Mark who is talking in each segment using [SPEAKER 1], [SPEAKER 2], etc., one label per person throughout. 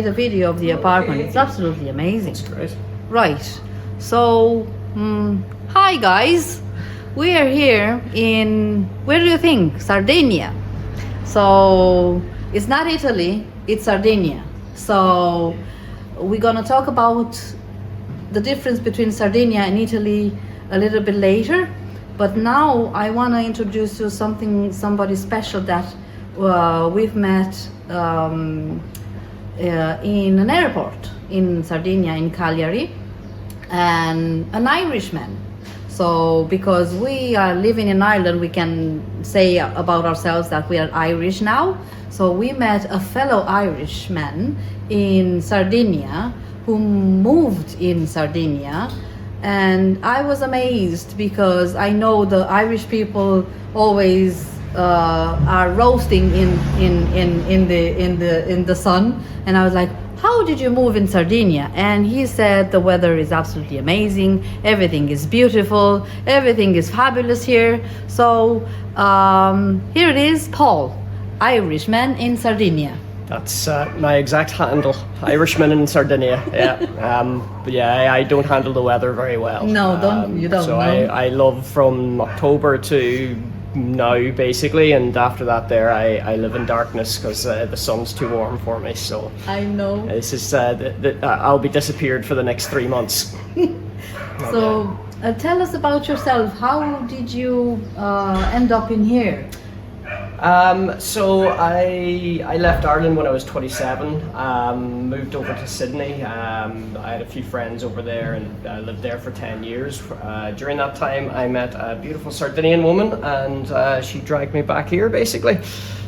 [SPEAKER 1] made a video of the apartment. It's absolutely amazing.
[SPEAKER 2] That's great.
[SPEAKER 1] Right. So, hi guys. We are here in, where do you think? Sardinia. So, it's not Italy, it's Sardinia. So, we're gonna talk about the difference between Sardinia and Italy a little bit later. But now I wanna introduce you somebody special that we've met in an airport in Sardinia, in Cagliari, and an Irishman. So because we are living in Ireland, we can say about ourselves that we are Irish now. So we met a fellow Irishman in Sardinia who moved in Sardinia, and I was amazed because I know the Irish people always are roasting in the sun, and I was like, how did you move in Sardinia? And he said the weather is absolutely amazing, everything is beautiful, everything is fabulous here. So here it is, Paul, Irishman in Sardinia.
[SPEAKER 2] That's my exact handle, Irishman in Sardinia. Yeah, but yeah, I don't handle the weather very well.
[SPEAKER 1] No, you don't.
[SPEAKER 2] So
[SPEAKER 1] no.
[SPEAKER 2] I love from October to now basically, and after that there I live in darkness because the sun's too warm for me. So
[SPEAKER 1] I know.
[SPEAKER 2] This is I'll be disappeared for the next 3 months.
[SPEAKER 1] So tell us about yourself. How did you end up in here?
[SPEAKER 2] So I left Ireland when I was 27, moved over to Sydney. I had a few friends over there and lived there for 10 years. During that time I met a beautiful Sardinian woman, and she dragged me back here basically.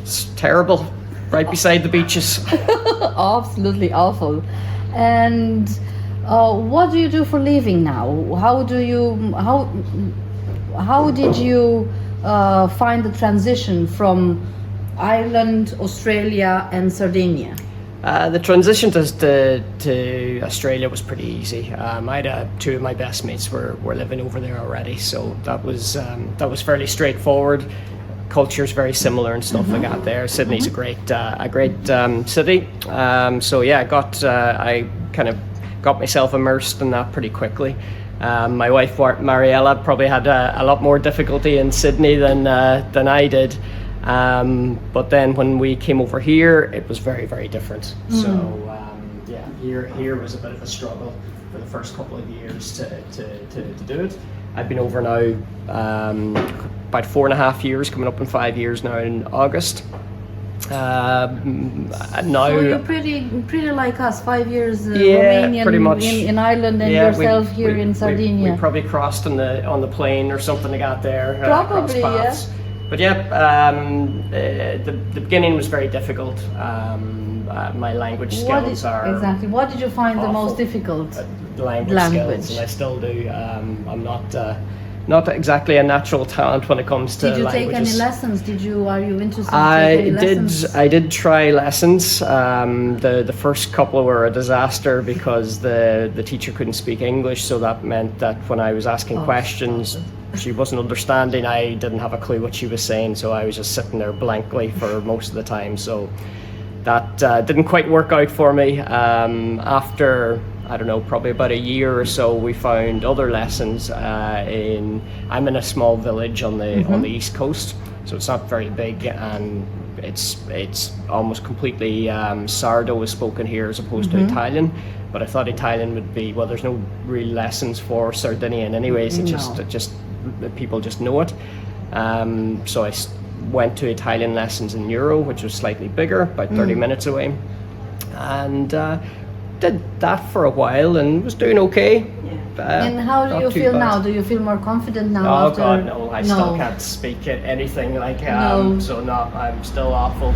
[SPEAKER 2] It's terrible, right beside the beaches.
[SPEAKER 1] Absolutely awful. And what do you do for living now? How did you find the transition from Ireland, Australia, and Sardinia?
[SPEAKER 2] The transition to Australia was pretty easy. I had two of my best mates were living over there already, so that was fairly straightforward. Culture's very similar and stuff like that there. Sydney's a great city. So yeah, I kind of got myself immersed in that pretty quickly. My wife Mariella probably had a lot more difficulty in Sydney than I did, but then when we came over here, it was very, very different. So yeah, here was a bit of a struggle for the first couple of years to do it. I've been over now about 4.5 years, coming up in 5 years now in August. Now,
[SPEAKER 1] so you're pretty like us, 5 years
[SPEAKER 2] Romanian pretty much.
[SPEAKER 1] In Ireland, and yourself here in Sardinia.
[SPEAKER 2] We probably crossed on the plane or something like that there.
[SPEAKER 1] Probably, yeah.
[SPEAKER 2] But yeah, the beginning was very difficult. My language skills are
[SPEAKER 1] exactly. What did you find
[SPEAKER 2] awful.
[SPEAKER 1] the most difficult?
[SPEAKER 2] Language skills, and I still do. I'm not exactly a natural talent when it comes to languages.
[SPEAKER 1] Did you take any lessons? Are you interested in taking lessons?
[SPEAKER 2] I did try lessons. The first couple were a disaster because the teacher couldn't speak English, so that meant that when I was asking questions, she wasn't understanding. I didn't have a clue what she was saying, so I was just sitting there blankly for most of the time. So that didn't quite work out for me. After, I don't know, probably about a year or so, we found other lessons I'm in a small village on the east coast, so it's not very big, and it's almost completely Sardo is spoken here as opposed to Italian. But I thought Italian would be, well, there's no real lessons for Sardinian anyways. It just people just know it. So I went to Italian lessons in Euro, which was slightly bigger, about 30 minutes away, and did that for a while and was doing okay.
[SPEAKER 1] And how do you feel now? Do you feel more confident now?
[SPEAKER 2] Oh
[SPEAKER 1] after...
[SPEAKER 2] God, no! I still can't speak anything like so I'm still awful.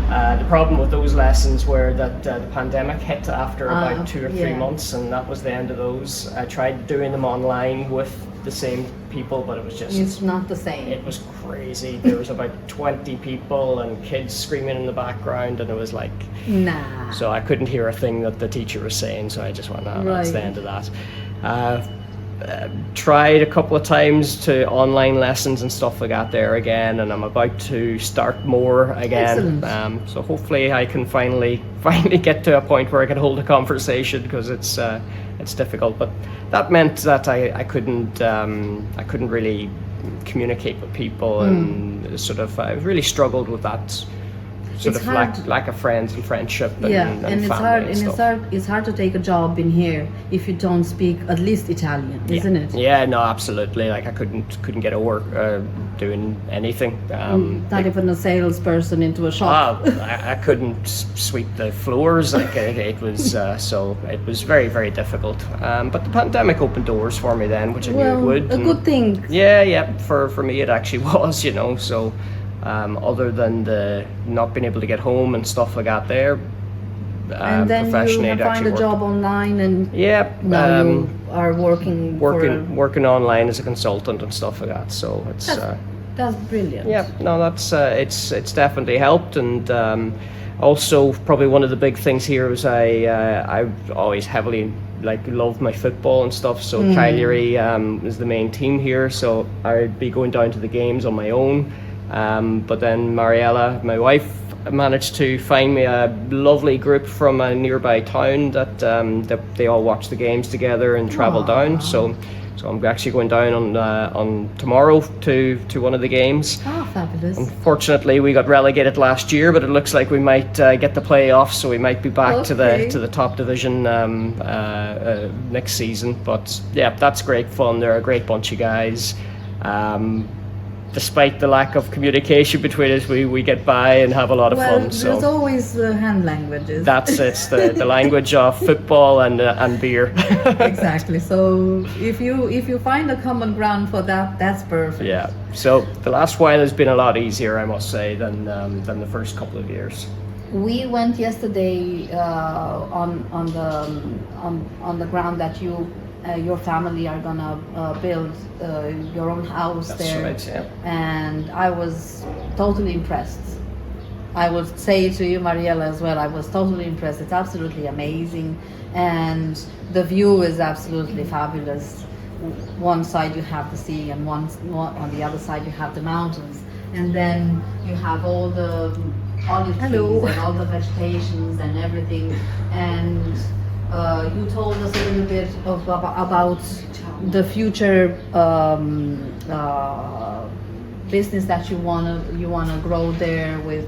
[SPEAKER 2] The problem with those lessons were that the pandemic hit after about 2 or 3 months, and that was the end of those. I tried doing them online with the same people, but it was just...
[SPEAKER 1] It's not the same.
[SPEAKER 2] It was crazy. There was about 20 people and kids screaming in the background, and it was like...
[SPEAKER 1] Nah.
[SPEAKER 2] So I couldn't hear a thing that the teacher was saying, so I just went, that's the end of that. tried a couple of times to online lessons and stuff like that there again, and I'm about to start more again. So hopefully I can finally get to a point where I can hold a conversation, because it's difficult. But that meant that I couldn't really communicate with people, and sort of I really struggled with that. Sort of lack of friends and friendship and
[SPEAKER 1] it's
[SPEAKER 2] family
[SPEAKER 1] hard,
[SPEAKER 2] and stuff.
[SPEAKER 1] it's hard to take a job in here if you don't speak at least Italian, isn't it?
[SPEAKER 2] Yeah, no, absolutely. Like I couldn't get a work doing anything.
[SPEAKER 1] Not even a salesperson into a shop.
[SPEAKER 2] I couldn't sweep the floors. Like it was so it was very, very difficult. But the pandemic opened doors for me then, which I knew it would.
[SPEAKER 1] A good thing.
[SPEAKER 2] Yeah. For me, it actually was. So. Other than the not being able to get home and stuff like that there.
[SPEAKER 1] And then you find a job online, and now you are working
[SPEAKER 2] online as a consultant and stuff like that. So
[SPEAKER 1] that's brilliant.
[SPEAKER 2] Yeah, no, that's it's definitely helped, and also probably one of the big things here is I always heavily loved my football and stuff. So Cagliari is the main team here, so I'd be going down to the games on my own. But then Mariella, my wife, managed to find me a lovely group from a nearby town that they all watch the games together and travel down. So I'm actually going down on tomorrow to one of the games.
[SPEAKER 1] Oh, fabulous!
[SPEAKER 2] Unfortunately, we got relegated last year, but it looks like we might get the playoffs, so we might be back to the top division next season. But yeah, that's great fun. They're a great bunch of guys. Despite the lack of communication between us, we get by and have a lot of fun. So
[SPEAKER 1] there's always hand languages.
[SPEAKER 2] That's it's the language of football and beer.
[SPEAKER 1] Exactly. So if you find a common ground for that, that's perfect.
[SPEAKER 2] Yeah. So the last while has been a lot easier, I must say, than the first couple of years.
[SPEAKER 1] We went yesterday on the ground that your family are gonna build your own house. That's there.
[SPEAKER 2] Right, yeah.
[SPEAKER 1] And I was totally impressed. I would say to you, Mariella, as well, I was totally impressed. It's absolutely amazing, and the view is absolutely fabulous. One side you have the sea, and one on the other side you have the mountains, and then you have all the olive trees and all the vegetations and everything. And you told us a little bit about the future business that you wanna grow there with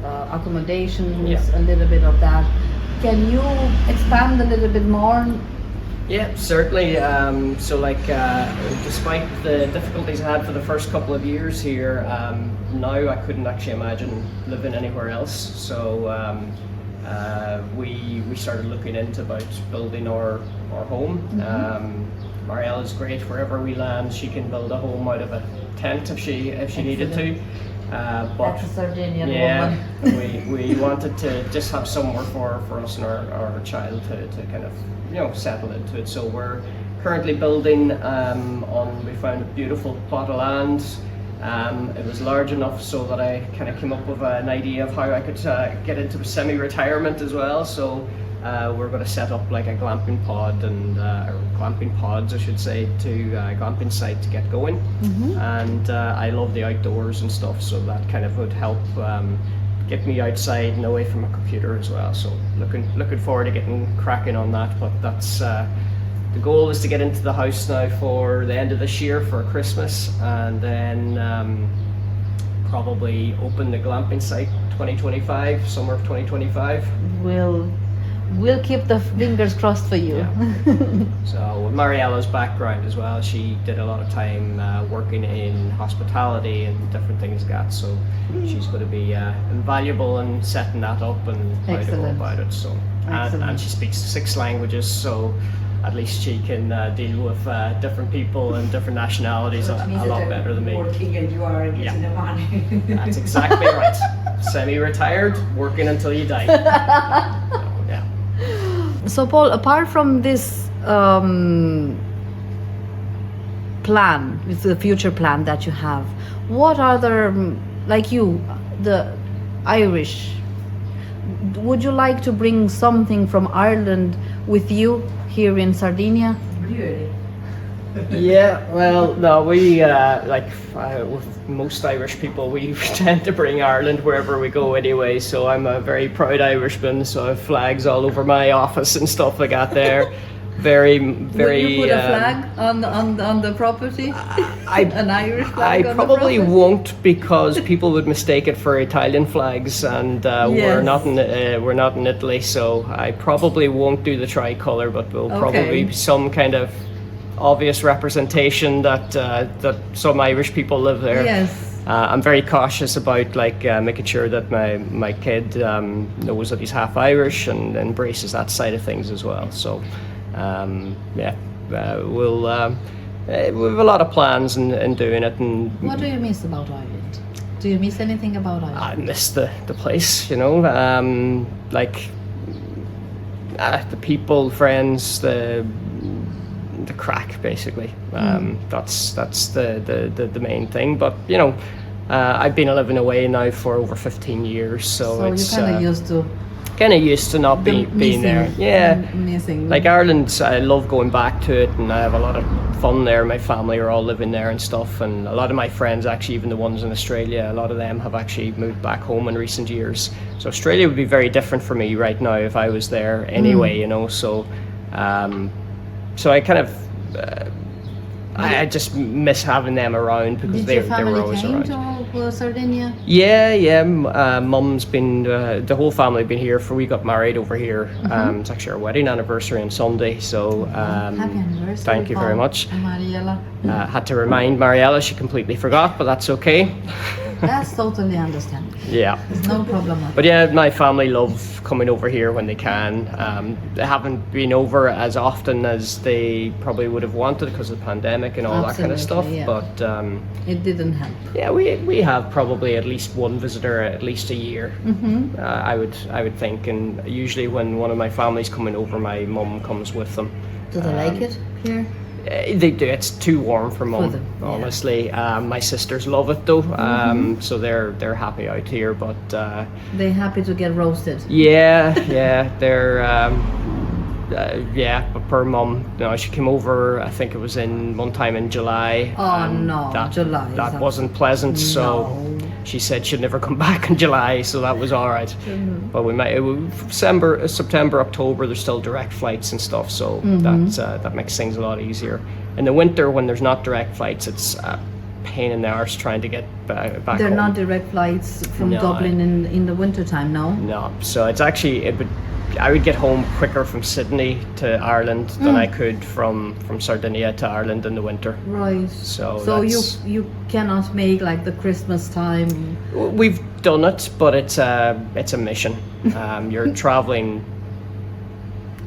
[SPEAKER 1] accommodations, a little bit of that. Can you expand a little bit more?
[SPEAKER 2] Yeah, certainly. Despite the difficulties I had for the first couple of years here, now I couldn't actually imagine living anywhere else. So we started looking into about building our home. Mariella's great. Wherever we land, she can build a home out of a tent if she needed to. But
[SPEAKER 1] that's a Sardinian woman.
[SPEAKER 2] we wanted to just have somewhere for us and our child to kind of settle into it. So we're currently building we found a beautiful plot of land. It was large enough so that I kind of came up with an idea of how I could get into semi-retirement as well. So we're going to set up like a glamping pod or glamping pods, I should say, to a glamping site to get going. And I love the outdoors and stuff, so that kind of would help get me outside and away from a computer as well. So looking forward to getting cracking on that. But that's the goal is to get into the house now for the end of this year for Christmas, and then probably open the glamping site 2025, summer of 2025.
[SPEAKER 1] We'll keep the fingers crossed for you.
[SPEAKER 2] Yeah. So with Mariella's background as well, she did a lot of time working in hospitality and different things like that. So she's going to be invaluable in setting that up and how to go about it. So and she speaks 6 languages, so at least she can deal with different people and different nationalities a lot better than me.
[SPEAKER 3] Working and you are getting the money.
[SPEAKER 2] That's exactly right. Semi-retired, working until you die.
[SPEAKER 1] So Paul, apart from this plan, it's the future plan that you have, what other, like you, the Irish, would you like to bring something from Ireland with you here in Sardinia?
[SPEAKER 3] Really?
[SPEAKER 2] Yeah, well, no, we with most Irish people, we tend to bring Ireland wherever we go anyway. So I'm a very proud Irishman. So I have flags all over my office and stuff like that. There, very.
[SPEAKER 1] Will you put a flag on the property? An Irish flag.
[SPEAKER 2] I
[SPEAKER 1] on
[SPEAKER 2] probably
[SPEAKER 1] the property?
[SPEAKER 2] won't, because people would mistake it for Italian flags, and we're not in Italy, so I probably won't do the tricolour, but will probably be some kind of obvious representation that some Irish people live there.
[SPEAKER 1] Yes.
[SPEAKER 2] I'm very cautious about making sure that my kid knows that he's half Irish and embraces that side of things as well. So we'll we have a lot of plans in doing it. And
[SPEAKER 1] What do you miss about Ireland? Do you miss anything about Ireland?
[SPEAKER 2] I miss the place, you know, the people, friends, the crack, basically. That's the main thing. But you know, I've been living away now for over 15 years, so it's
[SPEAKER 1] you're
[SPEAKER 2] kind of used to not being there. Yeah,
[SPEAKER 1] missing.
[SPEAKER 2] like Ireland, I love going back to it, and I have a lot of fun there. My family are all living there and stuff, and a lot of my friends, actually, even the ones in Australia, a lot of them have actually moved back home in recent years. So Australia would be very different for me right now if I was there anyway, you know. So so I kind of I just miss having them around, because they were always around.
[SPEAKER 1] Did your family came to Sardinia?
[SPEAKER 2] Yeah. Mum's been, the whole family been here. We got married over here. It's actually our wedding anniversary on Sunday. So
[SPEAKER 1] Happy anniversary.
[SPEAKER 2] thank you very much.
[SPEAKER 1] Mariella.
[SPEAKER 2] Had to remind Mariella, she completely forgot, but that's okay.
[SPEAKER 1] That's totally understandable.
[SPEAKER 2] Yeah.
[SPEAKER 1] There's no problem.
[SPEAKER 2] But yeah, my family love coming over here when they can. They haven't been over as often as they probably would have wanted because of the pandemic and all that kind of stuff.
[SPEAKER 1] Yeah.
[SPEAKER 2] But
[SPEAKER 1] it didn't help.
[SPEAKER 2] yeah, we have probably at least one visitor at least a year. I would think, and usually when one of my family's coming over, my mum comes with them.
[SPEAKER 1] Do they like it here?
[SPEAKER 2] They do. It's too warm for mum,
[SPEAKER 1] them, yeah.
[SPEAKER 2] honestly. My sisters love it though, so they're happy out here. But
[SPEAKER 1] They're happy to get roasted.
[SPEAKER 2] yeah, they're but per mum, she came over. I think it was one time in July.
[SPEAKER 1] Oh no, July.
[SPEAKER 2] That wasn't pleasant. So she said she'd never come back in July, so that was all right. But we might September, October. There's still direct flights and stuff, so that makes things a lot easier. In the winter, when there's not direct flights, it's a pain in the arse trying to get back
[SPEAKER 1] They're
[SPEAKER 2] home.
[SPEAKER 1] not direct flights from
[SPEAKER 2] No.
[SPEAKER 1] Dublin in the winter time, no?
[SPEAKER 2] No, so it's actually I would get home quicker from Sydney to Ireland than I could from Sardinia to Ireland in the winter.
[SPEAKER 1] Right.
[SPEAKER 2] So
[SPEAKER 1] you cannot make like the Christmas time.
[SPEAKER 2] We've done it, but it's a mission. You're traveling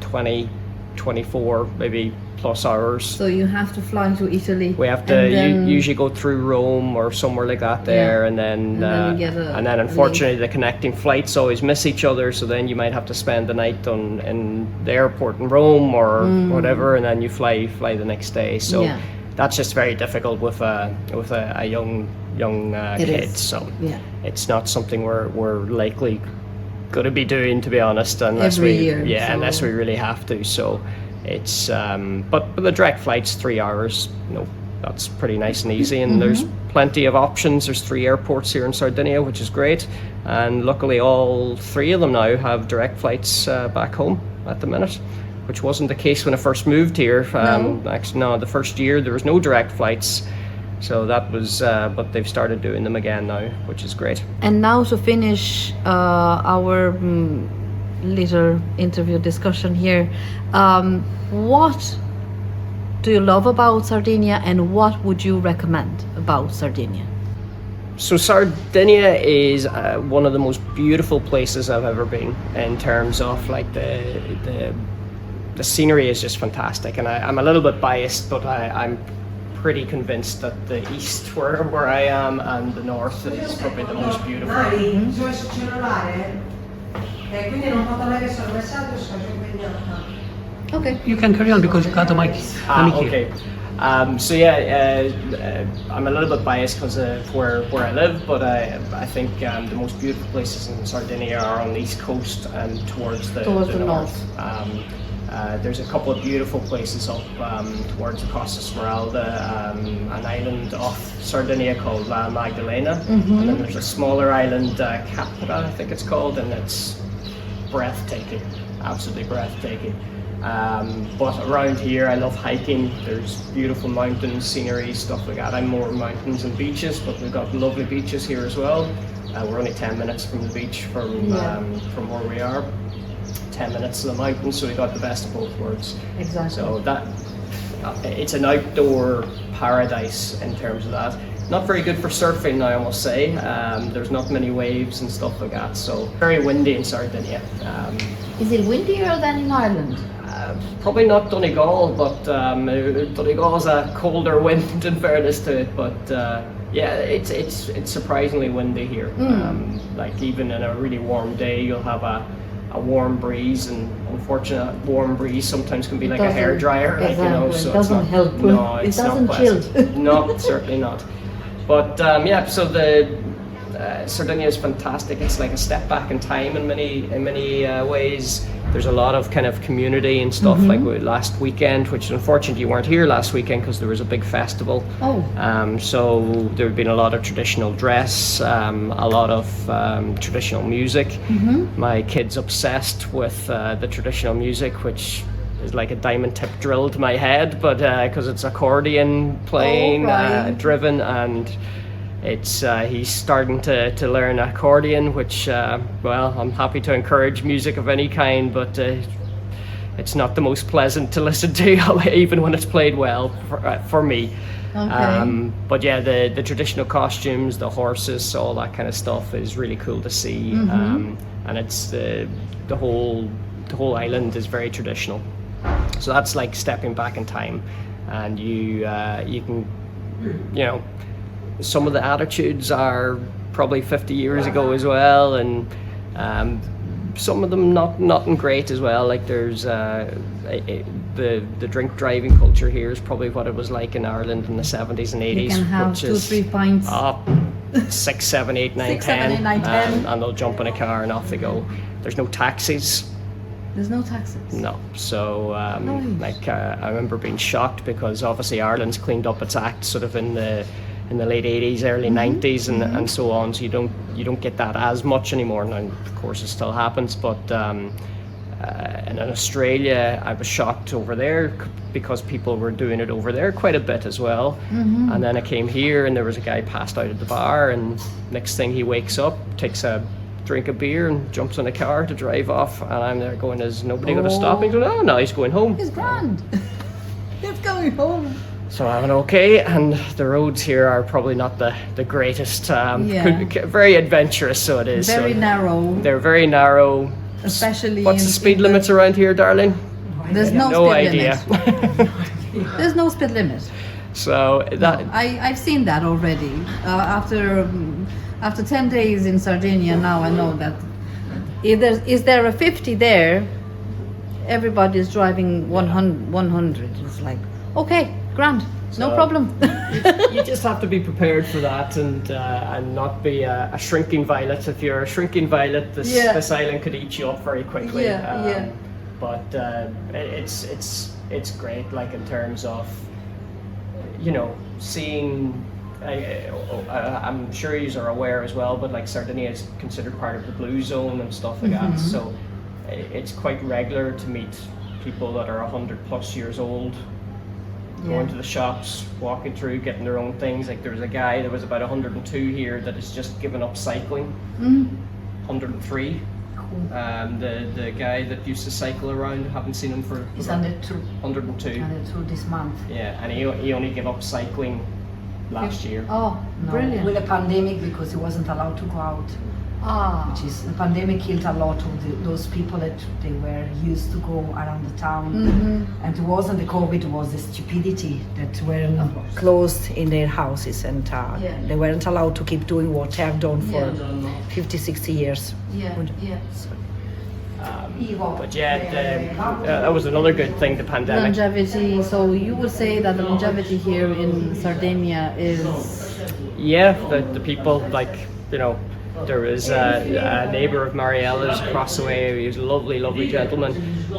[SPEAKER 2] 20, 24, maybe plus hours.
[SPEAKER 1] So you have to fly to Italy.
[SPEAKER 2] We have to usually go through Rome or somewhere like that there, and then unfortunately the connecting flights always miss each other. So then you might have to spend the night in the airport in Rome or whatever, and then you fly the next day. So that's just very difficult with a young kid. So it's not something we're likely going to be doing, to be honest, unless
[SPEAKER 1] Every year,
[SPEAKER 2] unless we really have to. So it's but the direct flight's 3 hours, that's pretty nice and easy, and there's plenty of options. There's 3 airports here in Sardinia, which is great, and luckily all 3 of them now have direct flights back home at the minute, which wasn't the case when I first moved here. Actually, no, the first year there was no direct flights, so that was but they've started doing them again now, which is great.
[SPEAKER 1] And now to finish our little interview discussion here, what do you love about Sardinia, and what would you recommend about Sardinia?
[SPEAKER 2] So Sardinia is one of the most beautiful places I've ever been, in terms of like the scenery is just fantastic, and I'm a little bit biased, but I'm pretty convinced that the east, where I am, and the north is probably the most beautiful.
[SPEAKER 1] Okay.
[SPEAKER 4] You can carry on because you got the mic.
[SPEAKER 2] Okay. So yeah, I'm a little bit biased because of where I live, but I think the most beautiful places in Sardinia are on the east coast and towards the north. There's a couple of beautiful places up towards the Costa Smeralda, an island off Sardinia called La Magdalena, and then there's a smaller island, Capra I think it's called, and it's breathtaking, absolutely breathtaking. But around here I love hiking. There's beautiful mountains, scenery, stuff like that. I'm more mountains and beaches, but we've got lovely beaches here as well. We're only 10 minutes from the beach from where we are. 10 minutes to the mountains, so we got the best of both worlds.
[SPEAKER 1] Exactly.
[SPEAKER 2] So that it's an outdoor paradise in terms of that. Not very good for surfing now, I must say. There's not many waves and stuff like that, so very windy in Sardinia.
[SPEAKER 1] Is it windier than in Ireland?
[SPEAKER 2] Probably not Donegal, but Donegal's a colder wind in fairness to it, but yeah, it's surprisingly windy here. Like even in a really warm day, you'll have a warm breeze, and unfortunate warm breeze sometimes can be like a hairdryer.
[SPEAKER 1] Exactly.
[SPEAKER 2] Like, you know, so
[SPEAKER 1] it doesn't help.
[SPEAKER 2] No,
[SPEAKER 1] It
[SPEAKER 2] it's
[SPEAKER 1] doesn't
[SPEAKER 2] not
[SPEAKER 1] chill.
[SPEAKER 2] pleasant. No, certainly not. But yeah, so the Sardinia is fantastic. It's like a step back in time in many ways. There's a lot of kind of community and stuff. Like last weekend, which unfortunately you weren't here last weekend because there was a big festival. So there have been a lot of traditional dress, a lot of traditional music. My kid's obsessed with the traditional music, which is like a diamond tip drill to my head, but because it's accordion playing, driven, and it's he's starting to learn accordion, which well, I'm happy to encourage music of any kind, but it's not the most pleasant to listen to, even when it's played well for me. But yeah, the traditional costumes, the horses, all that kind of stuff is really cool to see. And it's the whole island is very traditional, so that's like stepping back in time, and you can, you know, some of the attitudes are probably 50 years ago as well, and some of them not great as well. Like there's the drink driving culture here is probably what it was like in Ireland in the 70s and 80s.
[SPEAKER 1] You can have 2-3 pints.
[SPEAKER 2] 6, 7, 8, 9,
[SPEAKER 1] 6, 7, 8, 9, 10.
[SPEAKER 2] And they'll jump in a car and off they go. There's no taxis.
[SPEAKER 1] There's no taxes.
[SPEAKER 2] No. So like I remember being shocked because obviously Ireland's cleaned up its act sort of in the late 80s, early 90s, and so on. So you don't get that as much anymore. Now, of course, it still happens, but and in Australia, I was shocked over there because people were doing it over there quite a bit as well. And then I came here, and there was a guy passed out at the bar, and next thing he wakes up, takes a drink of beer, and jumps in a car to drive off. And I'm there going, "Is nobody going to stop?" And he goes, "Oh no, he's going home."
[SPEAKER 1] He's grand. He's going home.
[SPEAKER 2] So I went, okay, and the roads here are probably not the greatest, very adventurous, so it is.
[SPEAKER 1] Very narrow.
[SPEAKER 2] They're very narrow.
[SPEAKER 1] Especially
[SPEAKER 2] What's the speed limits around here, darling?
[SPEAKER 1] There's no speed limit. There's no speed limit.
[SPEAKER 2] So that
[SPEAKER 1] I've seen that already. After 10 days in Sardinia, now I know that is there a 50 there, everybody's driving 100. It's like, okay, grand, no problem.
[SPEAKER 2] you just have to be prepared for that, and not be a shrinking violet. If you're a shrinking violet, this island could eat you up very quickly. But it's great, like in terms of, you know, seeing. I'm sure you are aware as well, but like Sardinia is considered part of the blue zone and stuff like that. So it's quite regular to meet people that are 100+ years old. Going to the shops, walking through, getting their own things. Like there was a guy that was about 102 here that has just given up cycling. 103. The guy that used to cycle around, haven't seen him for.
[SPEAKER 3] He's 102.
[SPEAKER 2] 102.
[SPEAKER 3] 102 this month.
[SPEAKER 2] Yeah, and he only gave up cycling last year.
[SPEAKER 1] Oh,
[SPEAKER 3] No,
[SPEAKER 1] brilliant.
[SPEAKER 3] with the pandemic, because he wasn't allowed to go out. Which is, the pandemic killed a lot of those people that they were used to go around the town. And it wasn't the COVID, it was the stupidity that were closed in their houses, and they weren't allowed to keep doing what they have done for 50, 60 years.
[SPEAKER 2] But that was another good thing, the pandemic.
[SPEAKER 1] Longevity. So you would say that the longevity here in Sardinia is.
[SPEAKER 2] Yeah, the people, like, you know, There was a neighbour of Mariella's across the way. He was a lovely gentleman.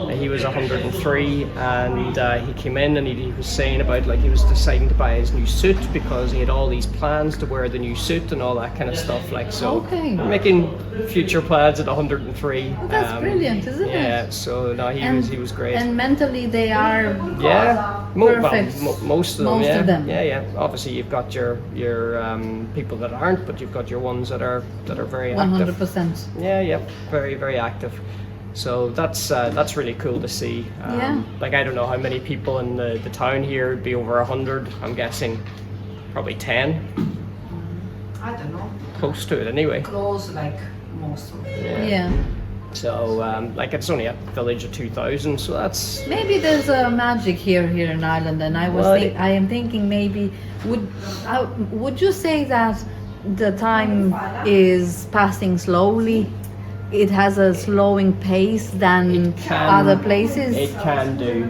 [SPEAKER 2] He was 103, and he came in and he was saying about like he was deciding to buy his new suit because he had all these plans to wear the new suit and all that kind of stuff. Like so, we're making future plans at 103.
[SPEAKER 1] Well, that's brilliant, isn't it?
[SPEAKER 2] Yeah. So no, he was great.
[SPEAKER 1] And mentally, they are perfect.
[SPEAKER 2] Most of them.
[SPEAKER 1] Most of them.
[SPEAKER 2] Yeah. Obviously, you've got your people that aren't, but you've got your ones that are very active.
[SPEAKER 1] 100%.
[SPEAKER 2] Yeah, very active. So that's really cool to see. Like I don't know how many people in the town here would be over 100. I'm guessing probably 10.
[SPEAKER 3] I don't know.
[SPEAKER 2] Close to it anyway.
[SPEAKER 3] Close, like most of them.
[SPEAKER 1] Yeah.
[SPEAKER 2] So like it's only a village of 2,000, so that's
[SPEAKER 1] maybe there's a magic here in Ireland, and I am thinking maybe would you say that the time is passing slowly? It has a slowing pace than other places.
[SPEAKER 2] It can do,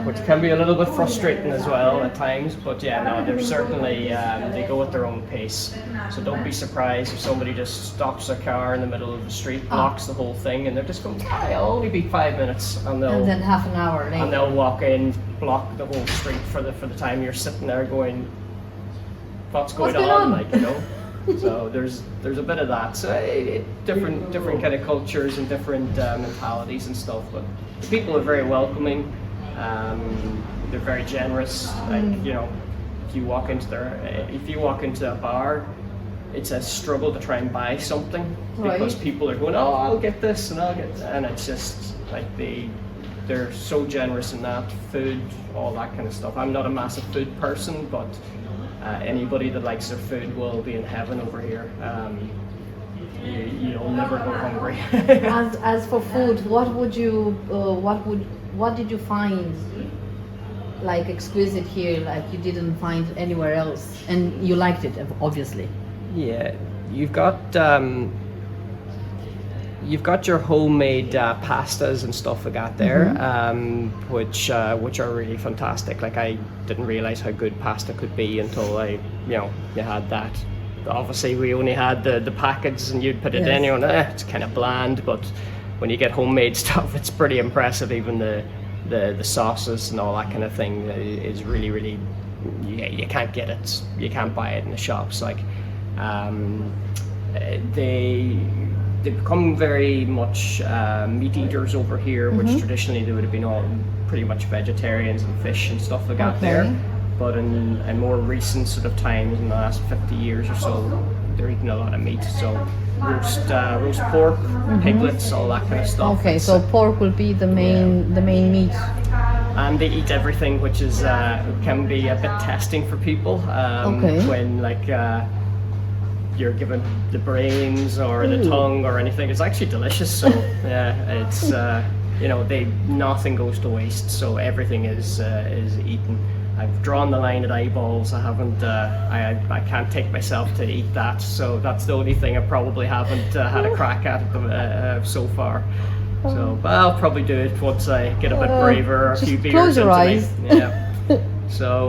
[SPEAKER 2] which can be a little bit frustrating as well at times. But yeah, no, they're certainly they go at their own pace. So don't be surprised if somebody just stops their car in the middle of the street, blocks the whole thing, and they're just going, "I'll only be 5 minutes," and
[SPEAKER 1] then half an hour later,
[SPEAKER 2] and they'll walk in, block the whole street for the time you're sitting there going, "What's going on?" Like, you know. So there's a bit of that. So different kind of cultures and different mentalities and stuff. But the people are very welcoming. They're very generous. Like you know, if you walk into a bar, it's a struggle to try and buy something because people are going, "Oh, I'll get this and I'll get that," and it's just like they're so generous in that food, all that kind of stuff. I'm not a massive food person, but anybody that likes their food will be in heaven over here. You'll never go hungry.
[SPEAKER 1] as for food, what did you find like exquisite here, like you didn't find anywhere else, and you liked it obviously?
[SPEAKER 2] Yeah, you've got your homemade pastas and stuff like that there, which are really fantastic. Like I didn't realize how good pasta could be until you had that. Obviously, we only had the packets, and you'd put it in, it's kind of bland. But when you get homemade stuff, it's pretty impressive. Even the sauces and all that kind of thing is really you can't get it. You can't buy it in the shops. Like they become very much meat eaters over here, which traditionally they would have been all pretty much vegetarians and fish and stuff like that there. But in more recent sort of times, in the last 50 years or so, they're eating a lot of meat. So roast pork, piglets, all that kind of stuff.
[SPEAKER 1] Okay, so pork will be the main meat.
[SPEAKER 2] And they eat everything, which is can be a bit testing for people when like. You're given the brains or the tongue or anything. It's actually delicious. So yeah, it's nothing goes to waste. So everything is eaten. I've drawn the line at eyeballs. I haven't. I can't take myself to eat that. So that's the only thing I probably haven't had a crack at so far. So, but I'll probably do it once I get a bit braver, a few beers
[SPEAKER 1] close your
[SPEAKER 2] into
[SPEAKER 1] eyes.
[SPEAKER 2] me. Yeah. So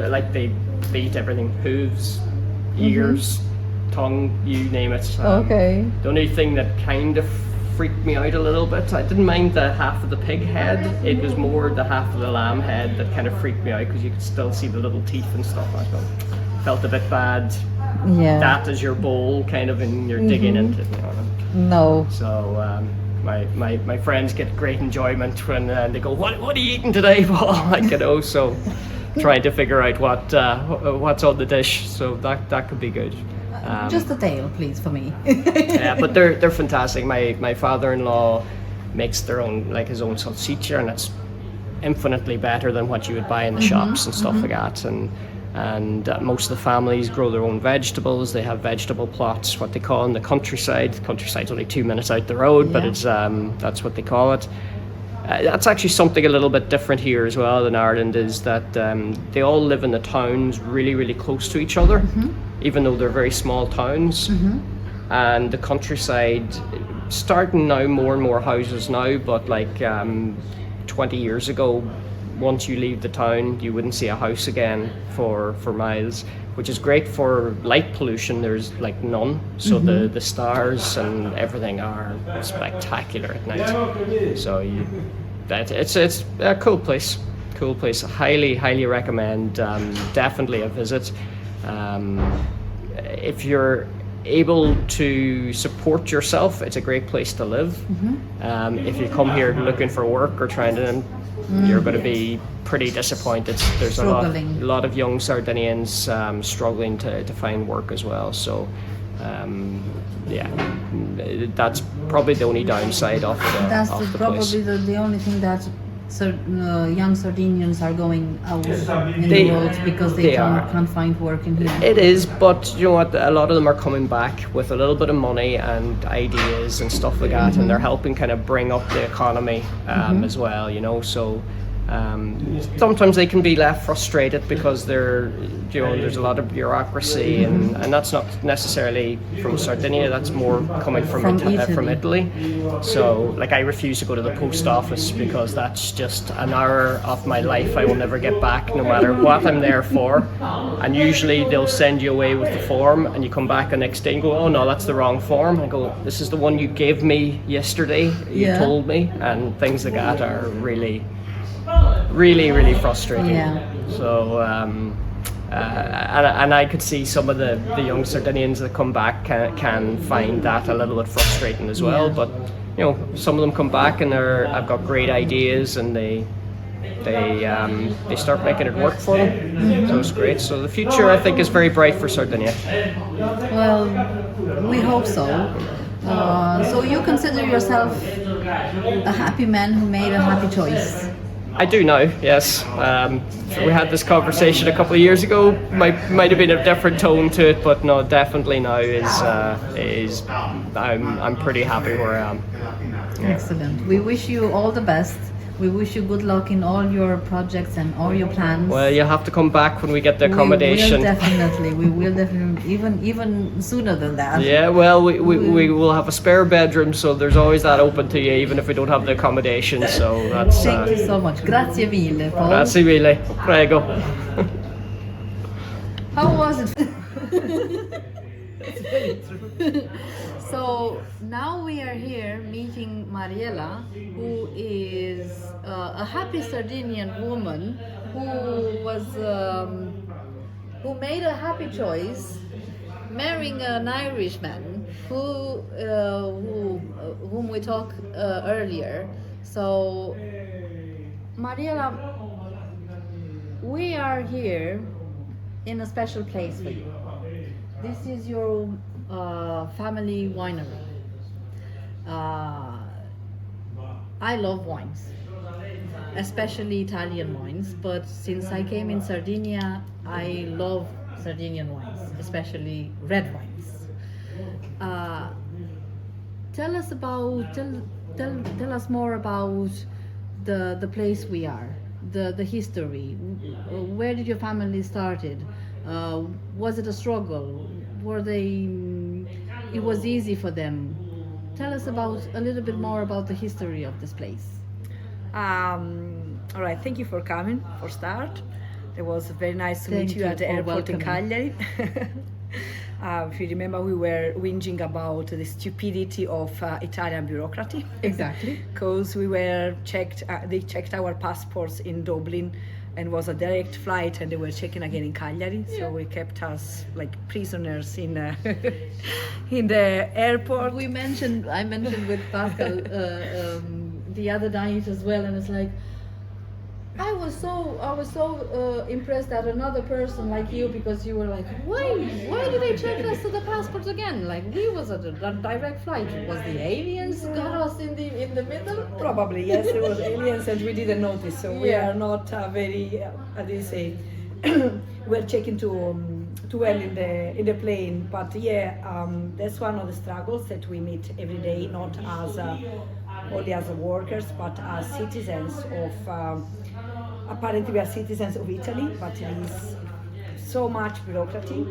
[SPEAKER 2] like they eat everything: hooves, ears. Tongue, you name it.
[SPEAKER 1] The
[SPEAKER 2] only thing that kind of freaked me out a little bit, I didn't mind the half of the pig head, it was more the half of the lamb head that kind of freaked me out because you could still see the little teeth and stuff. I felt a bit bad. That is your bowl kind of, and you're digging into it.
[SPEAKER 1] No.
[SPEAKER 2] So my friends get great enjoyment when they go, what are you eating today, Paul? Like, so trying to figure out what's on the dish, so that could be good.
[SPEAKER 1] Just the tail, please, for me.
[SPEAKER 2] Yeah, but they're fantastic. My father-in-law makes his own salchicha, and it's infinitely better than what you would buy in the shops and stuff like that. And most of the families grow their own vegetables. They have vegetable plots, what they call in the countryside. The countryside's only 2 minutes out the road, but it's that's what they call it. That's actually something a little bit different here as well in Ireland, is that they all live in the towns really close to each other, even though they're very small towns. And the countryside, starting now more and more houses now, but like 20 years ago, once you leave the town, you wouldn't see a house again for miles. which is great for light pollution. There's like none, so the stars and everything are spectacular at night. So it's a cool place. Cool place. Highly recommend. Definitely a visit. If you're able to support yourself, it's a great place to live. If you come here looking for work or trying to, you're going to be pretty disappointed. There's a lot of young Sardinians struggling to find work as well. So yeah, that's probably the only downside of the place.
[SPEAKER 1] Probably the only thing that young Sardinians are going out in the world because they can't find work in here.
[SPEAKER 2] It is, but you know what? A lot of them are coming back with a little bit of money and ideas and stuff like that, and they're helping kind of bring up the economy as well. You know, so sometimes they can be left frustrated because there's a lot of bureaucracy, and that's not necessarily from Sardinia. That's more coming from Italy. So, like, I refuse to go to the post office because that's just an hour of my life I will never get back, no matter what I'm there for. And usually they'll send you away with the form, and you come back the next day and go, "Oh no, that's the wrong form." I go, "This is the one you gave me yesterday. You told me," and things like that are really frustrating. Yeah. So and I could see some of the young Sardinians that come back can find that a little bit frustrating as well. But you know, some of them come back and I've got great ideas, and they start making it work for them. So it's great. So the future, I think, is very bright for Sardinia.
[SPEAKER 1] Well, we hope so. So you consider yourself a happy man who made a happy choice?
[SPEAKER 2] I do now, yes. We had this conversation a couple of years ago. Might have been a different tone to it, but no, definitely now is I'm pretty happy where I am.
[SPEAKER 1] Excellent. We wish you all the best. We wish you good luck in all your projects and all your plans.
[SPEAKER 2] Well, you'll have to come back when we get the accommodation.
[SPEAKER 1] We will definitely, even sooner than that.
[SPEAKER 2] Yeah, well, we will have a spare bedroom, so there's always that open to you, even if we don't have the accommodation. So that's.
[SPEAKER 1] Thank you so much. Grazie mille, Paul.
[SPEAKER 2] Grazie mille. Prego.
[SPEAKER 1] How was it? It's very true. So now we are here meeting Mariella, who is a happy Sardinian woman who made a happy choice, marrying an Irishman whom we talked earlier. So Mariella, we are here in a special place for you. This is your family winery. I love wines, especially Italian wines, but since I came in Sardinia, I love Sardinian wines, especially red wines. Tell us more about the place we are, the history. Where did your family started? Was it a struggle? It was easy for them? Tell us a little bit more about the history of this place.
[SPEAKER 3] All right, thank you for coming for start. It was very nice to meet you at the airport in Cagliari. If you remember, we were whinging about the stupidity of Italian bureaucracy.
[SPEAKER 1] Exactly.
[SPEAKER 3] Because they checked our passports in Dublin, and was a direct flight, and they were checking again in Cagliari. So we kept us like prisoners in in the airport.
[SPEAKER 1] I mentioned with Pascal the other night as well, and it's like, I was so impressed at another person like you, because you were like, why did they check us to the passports again? Like, we was at a direct flight. Was the aliens got us in the middle?
[SPEAKER 3] Probably, yes, it was aliens and we didn't notice. So we are not very, how do you say, we're checking too well in the plane. But that's one of the struggles that we meet every day, not as only as workers, but as citizens of. Apparently we are citizens of Italy, but it is so much bureaucracy,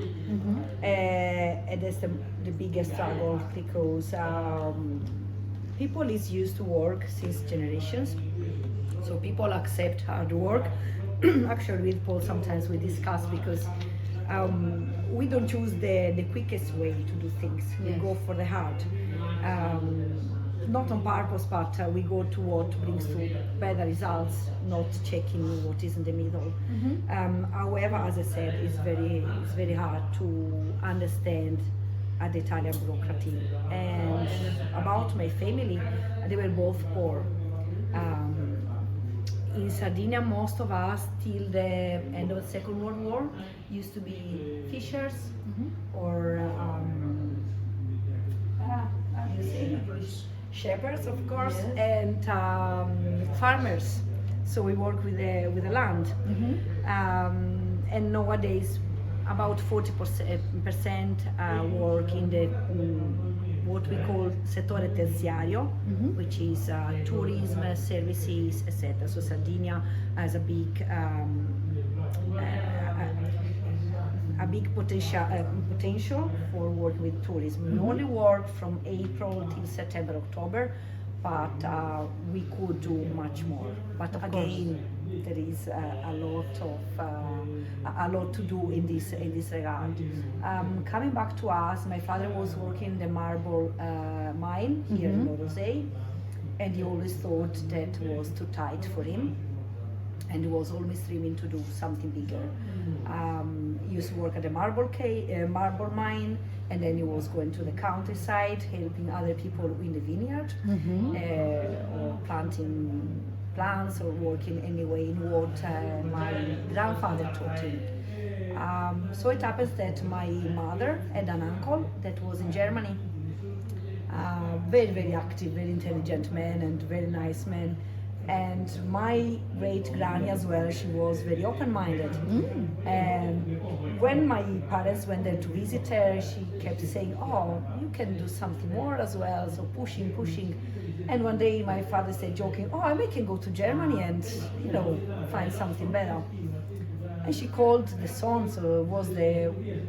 [SPEAKER 3] and that's the biggest struggle, because people is used to work since generations, so people accept hard work. Actually with Paul sometimes we discuss, because we don't choose the quickest way to do things. We
[SPEAKER 1] Yes.
[SPEAKER 3] go for the hard. Not on purpose, but we go to what brings to better results, not checking what is in the middle. However, as I said, it's very hard to understand the Italian bureaucracy. And about my family, they were both poor. In Sardinia, most of us till the end of the Second World War used to be fishers or how do you say English? Shepherds, of course, and farmers. So we work with the land. And nowadays, about 40% work in the what we call settore terziario, which is tourism, services, etc. So Sardinia has a big potential for work with tourism. We only work from April till September, October, but we could do much more. But again, there is a lot to do in this regard. Coming back to us, my father was working in the marble mine here in Orosei, and he always thought that was too tight for him, and he was always dreaming to do something bigger. He used to work at the marble mine, and then he was going to the countryside, helping other people in the vineyard, or planting plants, or working anyway in what my grandfather taught him. So it happens that my mother had an uncle that was in Germany. Very active, very intelligent man, and very nice man. And my great granny as well, she was very open-minded. And when my parents went there to visit her, she kept saying, "Oh, you can do something more as well." So pushing. And one day my father said, joking, "Oh, I can go to Germany and find something better." And she called the son, so it was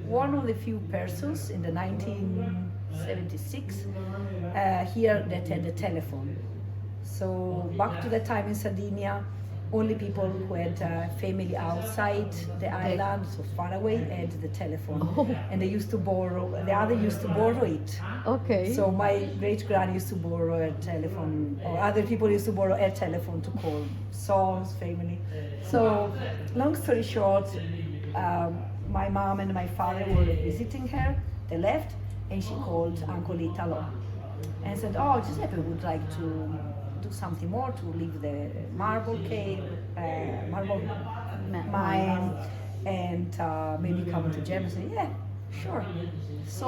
[SPEAKER 3] one of the few persons in the 1976 here that had the telephone. So back to the time in Sardinia, only people who had family outside the island, so far away, had the telephone. And the other used to borrow it.
[SPEAKER 1] Okay.
[SPEAKER 3] So my great granny used to borrow a telephone, or other people used to borrow a telephone to call sons, family. So long story short, my mom and my father were visiting her. They left, and she called Uncle Italo and said, "Oh, Giuseppe would like to do something more, to leave the marble mine, and maybe come to Germany." I said, "Yeah, sure." So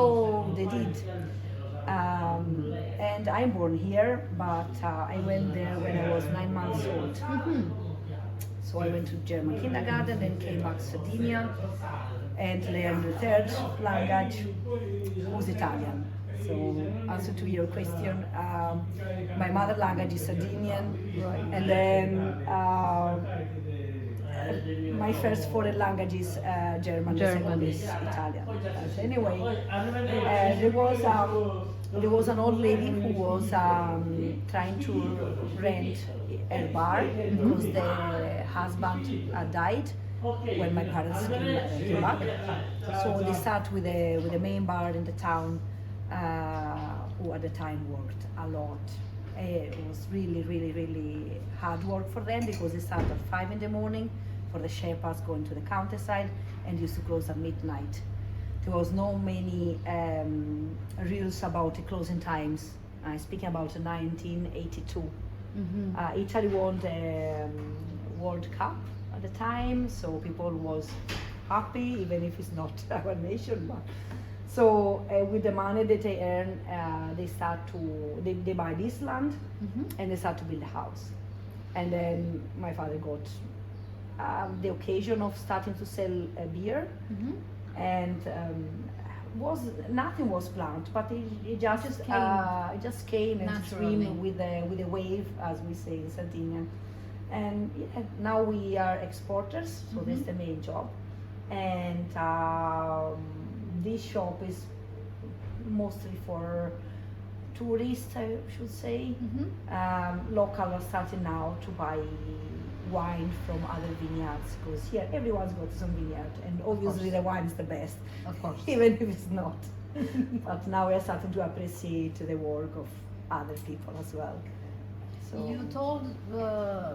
[SPEAKER 3] they did. And I'm born here, but I went there when I was 9 months old. So I went to German kindergarten, then came back to Sardinia and learned the third language was Italian. So answer to your question, my mother language is Sardinian, and then my first foreign language is German. The second is Italian. But anyway, there was an old lady who was trying to rent a bar because the husband died when my parents came back. So they start with the main bar in the town, who at the time worked a lot. It was really hard work for them because they started at 5 in the morning for the shepherds going to the countryside and used to close at midnight. There was no many rules about the closing times. Speaking about 1982. Italy won the World Cup at the time, so people was happy, even if it's not our nation. But so with the money that they earn, they buy this land and they start to build a house. And then my father got the occasion of starting to sell beer, and nothing was planned, but it just came and streamed with a wave, as we say in Sardinia. And now we are exporters, so that's the main job. And this shop is mostly for tourists, I should say. Local are starting now to buy wine from other vineyards, because here everyone's got some vineyard, and obviously the wine is the best,
[SPEAKER 1] Of course.
[SPEAKER 3] even if it's not. But now we're starting to appreciate the work of other people as well. So
[SPEAKER 1] You told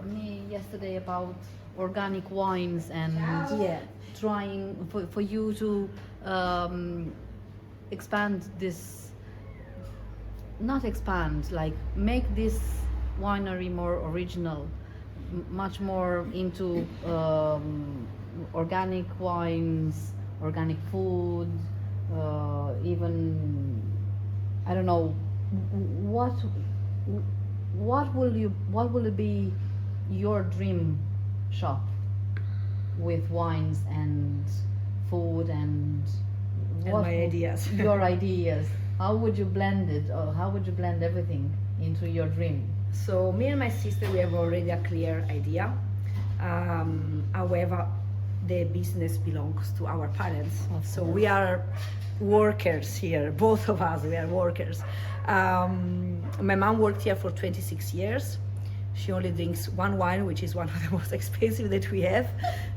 [SPEAKER 1] me yesterday about organic wines and
[SPEAKER 3] yeah,
[SPEAKER 1] trying for you to expand this, not expand, like make this winery more original, much more into organic wines, organic food, even, I don't know, what will it be your dream shop with wines and food and what
[SPEAKER 3] my ideas.
[SPEAKER 1] your ideas, how would you blend it, or how would you blend everything into your dream?
[SPEAKER 3] So me and my sister, we have already a clear idea. However, the business belongs to our parents. So we are workers here, both of us, we are workers. My mom worked here for 26 years. She only drinks one wine, which is one of the most expensive that we have.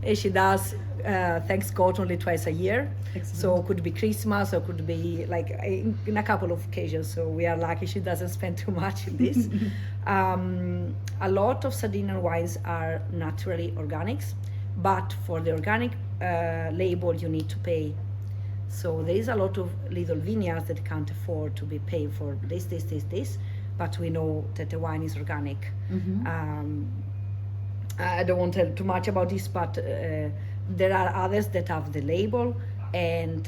[SPEAKER 3] And she does, thanks God, only twice a year.
[SPEAKER 1] Excellent.
[SPEAKER 3] So it could be Christmas or could be like in a couple of occasions. So we are lucky she doesn't spend too much in this. A lot of Sardinian wines are naturally organics, but for the organic label you need to pay. So there is a lot of little vineyards that can't afford to be paying for this, but we know that the wine is organic. I don't want to tell too much about this, but there are others that have the label, and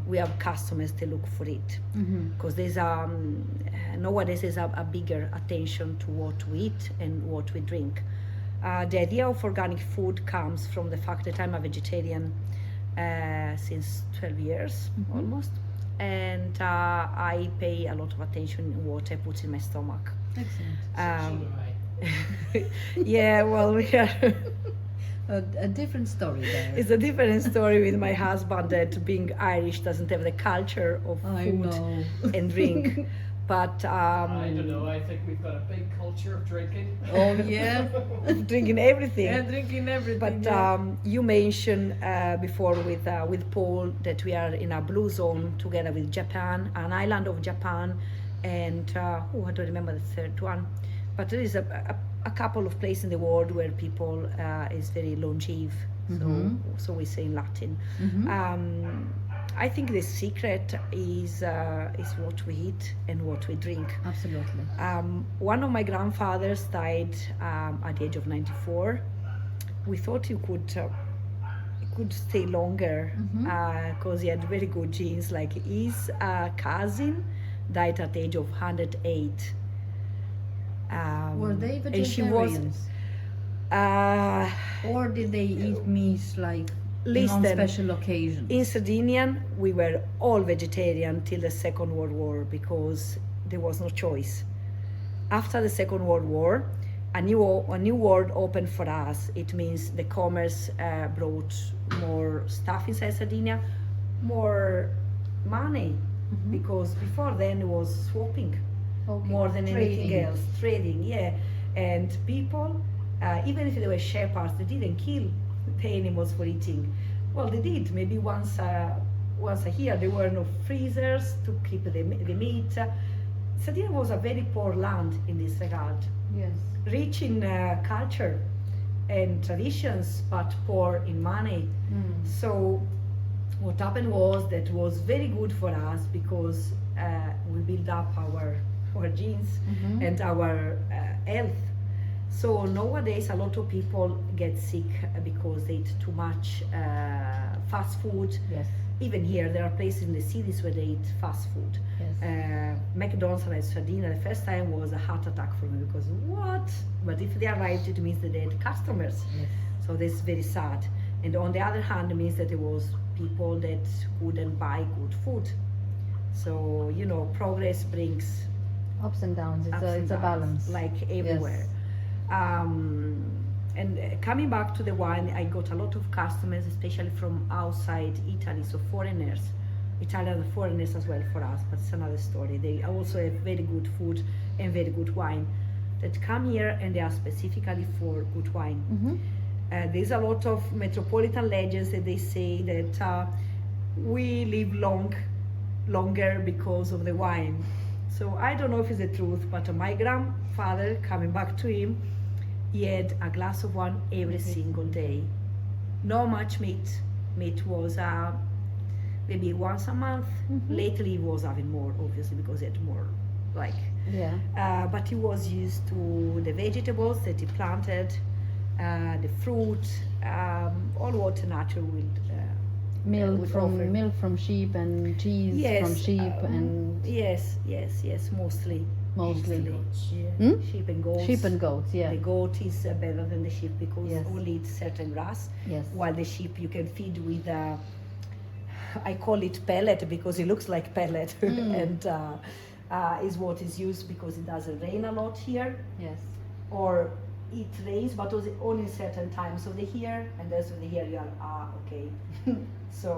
[SPEAKER 3] we have customers that look for it, because there's nowadays there's a bigger attention to what we eat and what we drink. The idea of organic food comes from the fact that I'm a vegetarian since 12 years almost, and I pay a lot of attention in what I put in my stomach.
[SPEAKER 1] Excellent.
[SPEAKER 3] Yeah, well, we are
[SPEAKER 1] A different story there.
[SPEAKER 3] it's a different story with my husband, that being Irish doesn't have the culture of
[SPEAKER 1] I
[SPEAKER 3] food
[SPEAKER 1] know.
[SPEAKER 3] and drink. But
[SPEAKER 2] I don't know, I think we've got a big culture of drinking.
[SPEAKER 1] Oh yeah,
[SPEAKER 3] drinking everything.
[SPEAKER 1] yeah, drinking everything.
[SPEAKER 3] But
[SPEAKER 1] yeah.
[SPEAKER 3] you mentioned before with Paul that we are in a blue zone together with Japan, an island of Japan, and I don't remember the third one. But there is a couple of places in the world where people is very longeve. So we say in Latin. I think the secret is what we eat and what we drink.
[SPEAKER 1] Absolutely.
[SPEAKER 3] One of my grandfathers died at the age of 94. We thought he could stay longer because he had very good genes. Like his cousin died at the age of 108.
[SPEAKER 1] Were they
[SPEAKER 3] and she was,
[SPEAKER 1] vegetarians? Or did they eat meat like
[SPEAKER 3] Listen,
[SPEAKER 1] on special occasions?
[SPEAKER 3] in Sardinian, we were all vegetarian till the Second World War because there was no choice. After the Second World War, a new world opened for us. It means the commerce brought more stuff inside Sardinia, more money, because before then it was swapping.
[SPEAKER 1] Okay.
[SPEAKER 3] More than anything
[SPEAKER 1] Trading.
[SPEAKER 3] else, trading, yeah. And people, even if they were shepherds, they didn't kill the animals for eating. Well, they did, maybe once a year. There were no freezers to keep the meat. Sardinia was a very poor land in this regard,
[SPEAKER 1] Yes.
[SPEAKER 3] rich in culture and traditions, but poor in money. So what happened was that was very good for us because we built up our genes and our health. So nowadays a lot of people get sick because they eat too much fast food.
[SPEAKER 1] Yes.
[SPEAKER 3] Even here there are places in the cities where they eat fast food.
[SPEAKER 1] Yes.
[SPEAKER 3] McDonald's in Sardinia the first time was a heart attack for me because what? But if they arrived it means that they had customers.
[SPEAKER 1] Yes.
[SPEAKER 3] So this is very sad. And on the other hand, it means that there was people that couldn't buy good food. So progress brings
[SPEAKER 1] Ups and downs. It's
[SPEAKER 3] ups
[SPEAKER 1] a
[SPEAKER 3] and
[SPEAKER 1] it's a
[SPEAKER 3] downs,
[SPEAKER 1] balance.
[SPEAKER 3] like everywhere. And coming back to the wine, I got a lot of customers, especially from outside Italy, so foreigners. Italian foreigners as well for us, but it's another story. They also have very good food and very good wine. that come here and they are specifically for good wine.
[SPEAKER 1] Mm-hmm.
[SPEAKER 3] There's a lot of metropolitan legends that they say that we live longer because of the wine. So I don't know if it's the truth, but my grandfather, coming back to him, he had a glass of wine every single day. Not much meat. Meat was maybe once a month.
[SPEAKER 1] Mm-hmm.
[SPEAKER 3] Lately he was having more, obviously, because he had more, like.
[SPEAKER 1] Yeah.
[SPEAKER 3] But he was used to the vegetables that he planted, the fruit, all what nature will
[SPEAKER 1] Milk
[SPEAKER 3] would
[SPEAKER 1] from
[SPEAKER 3] offer.
[SPEAKER 1] sheep and cheese from sheep and
[SPEAKER 3] yes, mostly. Yeah.
[SPEAKER 1] Hmm?
[SPEAKER 3] Sheep and goats.
[SPEAKER 1] sheep and goats. Yeah.
[SPEAKER 3] The goat is better than the sheep because
[SPEAKER 1] Yes.
[SPEAKER 3] only eats certain grass.
[SPEAKER 1] Yes.
[SPEAKER 3] While the sheep you can feed with, I call it pellet because it looks like pellet, and is what is used because it doesn't rain a lot here,
[SPEAKER 1] Yes.
[SPEAKER 3] or it rains, but only certain times of the year, and that's when the year you are okay. So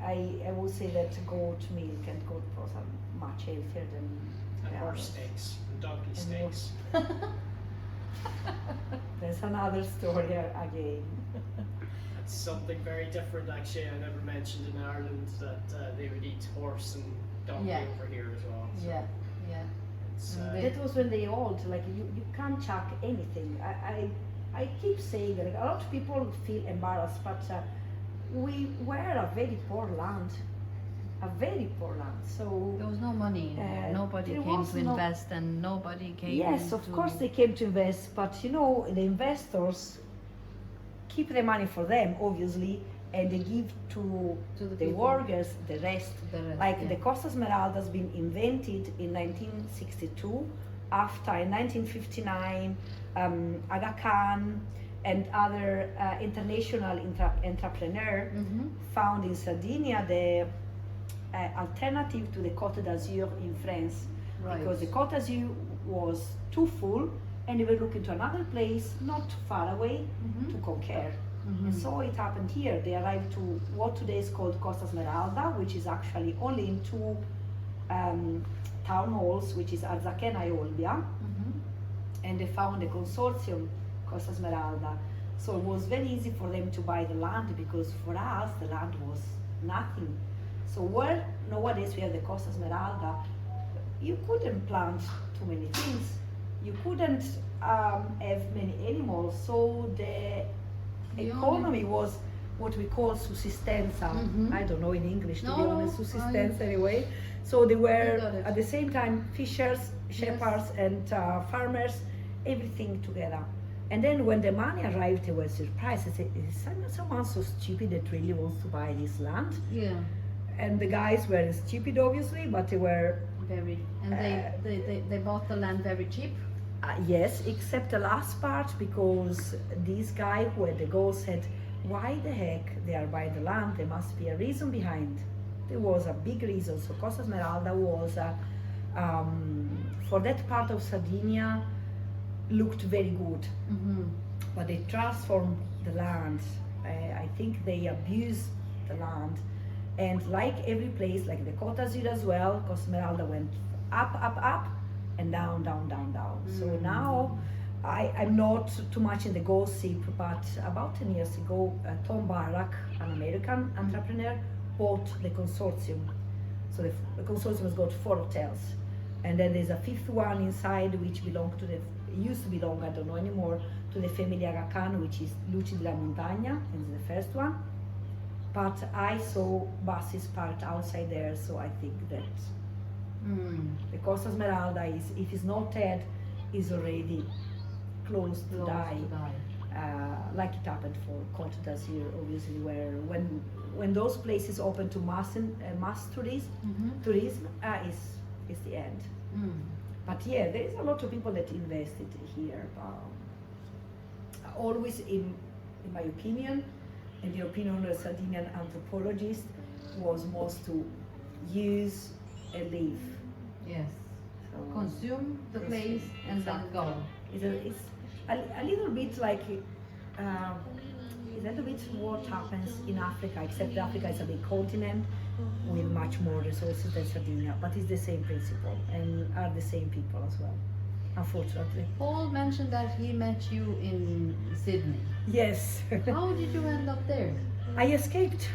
[SPEAKER 3] I would say that goat milk and goat broth are much healthier than
[SPEAKER 2] And
[SPEAKER 3] the
[SPEAKER 2] horse
[SPEAKER 3] others.
[SPEAKER 2] steaks and donkey
[SPEAKER 3] And
[SPEAKER 2] steaks.
[SPEAKER 3] That's another story again.
[SPEAKER 2] That's something very different, actually. I never mentioned in Ireland that they would eat horse and donkey
[SPEAKER 1] Yeah.
[SPEAKER 2] over here as well. So
[SPEAKER 1] Yeah. Yeah.
[SPEAKER 2] it's,
[SPEAKER 1] And
[SPEAKER 3] That was when they old, like you can't chuck anything. I keep saying that a lot of people feel embarrassed, but we were a very poor land, So
[SPEAKER 1] There was no money in there. Nobody
[SPEAKER 3] there
[SPEAKER 1] came
[SPEAKER 3] was
[SPEAKER 1] to
[SPEAKER 3] no-
[SPEAKER 1] invest, and nobody came.
[SPEAKER 3] yes, of
[SPEAKER 1] to-
[SPEAKER 3] course they came to invest, but the investors keep the money for them, obviously, and they give to
[SPEAKER 1] the
[SPEAKER 3] the
[SPEAKER 1] people.
[SPEAKER 3] workers the rest.
[SPEAKER 1] The rest,
[SPEAKER 3] Like
[SPEAKER 1] yeah.
[SPEAKER 3] the Costa Smeralda has been invented in 1962. After in 1959, Aga Khan and other international entrepreneur
[SPEAKER 1] Mhm.
[SPEAKER 3] found in Sardinia the alternative to the Côte d'Azur in France,
[SPEAKER 1] Right.
[SPEAKER 3] because the Côte d'Azur was too full, and they were looking to another place not too far away to conquer. And so it happened here. They arrived to what today is called Costa Smeralda, which is actually only in two town halls, which is Arzachen and Olbia, and they found a consortium, Costa Smeralda. So it was very easy for them to buy the land, because for us the land was nothing. So where nowadays we have the Costa Smeralda, you couldn't plant too many things. You couldn't have many animals. So the economy was what we call sussistenza. I don't know in English, to be
[SPEAKER 1] No,
[SPEAKER 3] honest, sussistenza anyway. So they were
[SPEAKER 1] got it.
[SPEAKER 3] at the same time fishers, shepherds, and farmers, everything together. And then when the money arrived, they were surprised. They said, "Is someone so stupid that really wants to buy this land?"
[SPEAKER 1] Yeah.
[SPEAKER 3] And the guys were stupid, obviously, but they were
[SPEAKER 1] Very. And they bought the land very cheap.
[SPEAKER 3] yes, except the last part, because this guy who had the goal said, "Why the heck they are buying the land? There must be a reason behind." There was a big reason. So Costa Smeralda was, for that part of Sardinia, looked very good, but they transformed the land. I think they abused the land, and like every place, like the Côte d'Azur as well, Costa Smeralda went up, and down. So now I'm not too much in the gossip, but about 10 years ago, Tom Barak, an American entrepreneur, bought the consortium. So the consortium has got 4 hotels, and then there's a 5th one inside which belonged to used to belong, I don't know anymore, to the family Aga Khan, which is Luci della Montagna, is the first one. But I saw buses parked outside there, so I think that the Costa Smeralda is, if it's not dead, is already close to die. Like it happened for Côte d'Azur, obviously, where when those places open to mass tourism, is the end. But yeah, there is a lot of people that invested here. Always, in my opinion, and the opinion of a Sardinian anthropologist, was most to use and live.
[SPEAKER 1] Yes.
[SPEAKER 3] So,
[SPEAKER 1] Consume the place and then go.
[SPEAKER 3] It's a little bit like a little bit what happens in Africa, except Africa is a big continent with much more resources than Sardinia, but it's the same principle and are the same people as well. unfortunately.
[SPEAKER 1] Paul mentioned that he met you in Sydney.
[SPEAKER 3] Yes.
[SPEAKER 1] How did you end up there?
[SPEAKER 3] I escaped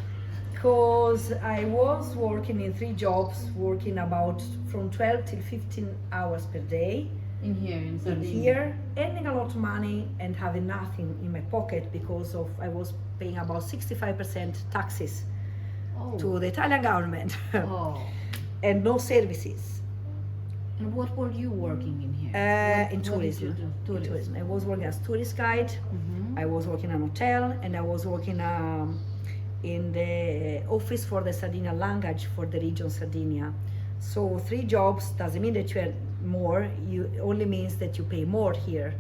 [SPEAKER 3] because I was working in 3 jobs, working about from 12 till 15 hours per day.
[SPEAKER 1] In here, in
[SPEAKER 3] In
[SPEAKER 1] Sardinia?
[SPEAKER 3] here, earning a lot of money and having nothing in my pocket because of I was paying about 65% taxes
[SPEAKER 1] Oh.
[SPEAKER 3] to the Italian government
[SPEAKER 1] Oh.
[SPEAKER 3] and no services.
[SPEAKER 1] And what were you working in here?
[SPEAKER 3] In
[SPEAKER 1] What did
[SPEAKER 3] tourism.
[SPEAKER 1] you do?
[SPEAKER 3] In tourism. I was working as tourist guide. I was working in an hotel, and I was working in the office for the Sardinian language for the region Sardinia. So 3 jobs doesn't mean that you earn more. You only means that you pay more here.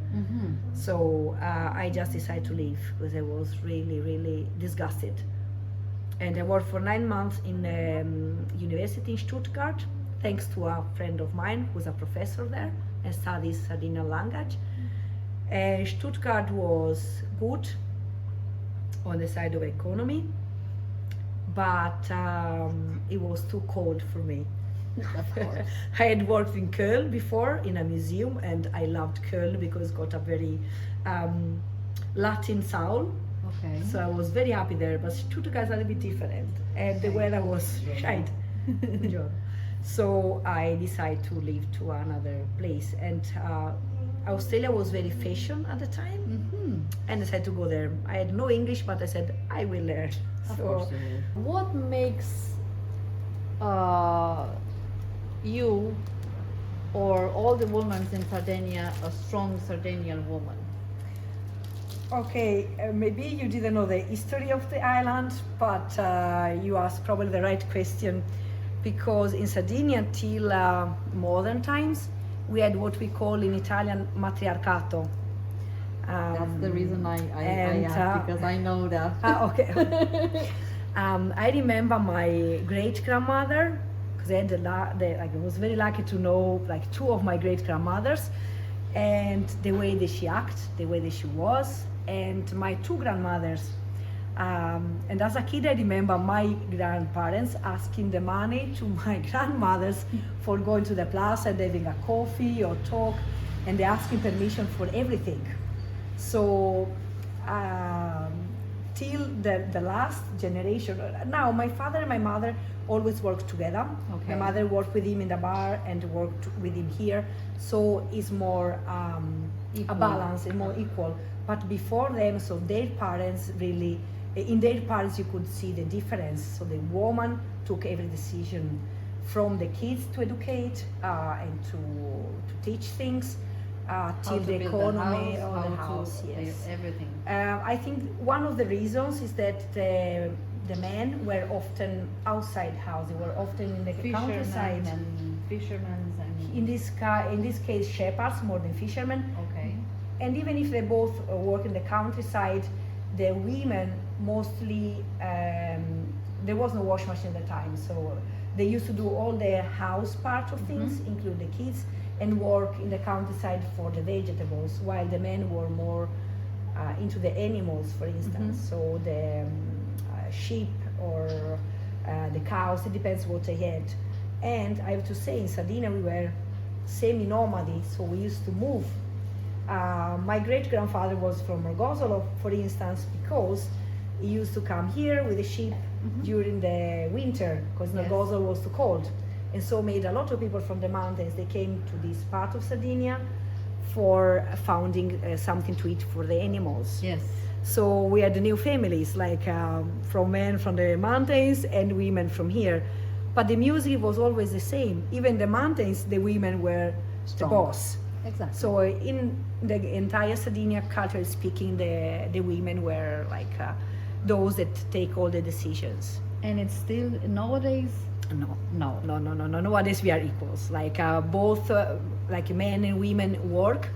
[SPEAKER 3] So I just decided to leave because I was really, really disgusted. And I worked for 9 months in university in Stuttgart, thanks to a friend of mine who's a professor there and studies Sardinian language. Stuttgart was good on the side of economy, but it was too cold for me.
[SPEAKER 1] Of course.
[SPEAKER 3] I had worked in Köln before in a museum, and I loved Köln because it got a very Latin soul.
[SPEAKER 1] Okay.
[SPEAKER 3] So I was very happy there, but Stuttgart is a little bit different, and the weather was shite. So I decided to leave to another place, and Australia was very fashion at the time, and I decided to go there. I had no English, but I said I will learn.
[SPEAKER 1] Of course you will. What makes you or all the women in Sardinia a strong Sardinian woman?
[SPEAKER 3] Okay, maybe you didn't know the history of the island, but you asked probably the right question, because in Sardinia till modern times we had what we call in Italian matriarcato.
[SPEAKER 1] That's the reason I
[SPEAKER 3] and,
[SPEAKER 1] asked, because I know that.
[SPEAKER 3] Okay. I remember my great grandmother, because I was very lucky to know like 2 of my great grandmothers, and the way that she acted, the way that she was, and my 2 grandmothers. And as a kid, I remember my grandparents asking the money to my grandmothers for going to the plaza and having a coffee or talk, and they asking permission for everything. So till the last generation, now my father and my mother always worked together.
[SPEAKER 1] Okay.
[SPEAKER 3] My mother worked with him in the bar and worked with him here, so it's more a balance and more equal. But before them, so their parents really, in their parents you could see the difference. So the woman took every decision, from the kids to educate and to teach things, till the economy or the house. Yes,
[SPEAKER 1] everything.
[SPEAKER 3] I think one of the reasons is that the men were often outside house. They were often in the countryside.
[SPEAKER 1] Fishermen and
[SPEAKER 3] In this case, shepherds more than fishermen.
[SPEAKER 1] okay.
[SPEAKER 3] And even if they both work in the countryside, the women mostly, there was no wash machine at the time, so they used to do all the house part of things, include the kids, and work in the countryside for the vegetables, while the men were more into the animals, for instance. So the sheep or the cows, it depends what they had. And I have to say, in Sardinia we were semi-nomadic, so we used to move. My great-grandfather was from Morgosolo, for instance, because he used to come here with the sheep during the winter, because Morgosolo was too cold. And so made a lot of people from the mountains, they came to this part of Sardinia for founding something to eat for the animals.
[SPEAKER 1] Yes.
[SPEAKER 3] So we had the new families, like from men from the mountains and women from here. But the music was always the same. Even the mountains, the women were
[SPEAKER 1] Strong.
[SPEAKER 3] the boss.
[SPEAKER 1] Exactly.
[SPEAKER 3] So in the entire Sardinia, culturally speaking, the women were like those that take all the decisions.
[SPEAKER 1] And it's still nowadays.
[SPEAKER 3] No.
[SPEAKER 1] No.
[SPEAKER 3] Nowadays we are equals. Like both, like men and women work.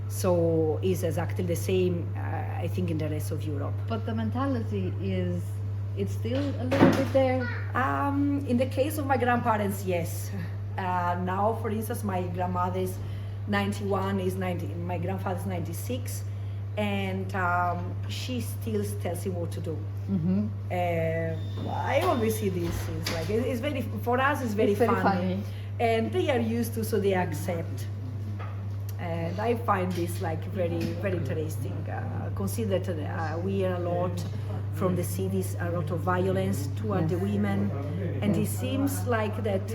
[SPEAKER 3] So it's exactly the same, I think, in the rest of Europe.
[SPEAKER 1] But the mentality it's still a little bit there.
[SPEAKER 3] In the case of my grandparents, yes. Now, for instance, my grandmother is 91, my grandfather's 96, and she still tells him what to do. I always see these things. Like it's very, for us, it's very funny. And they are used to, so they accept. And I find this like very, very interesting. Consider that we hear a lot from the cities, a lot of violence toward the women, and it seems like that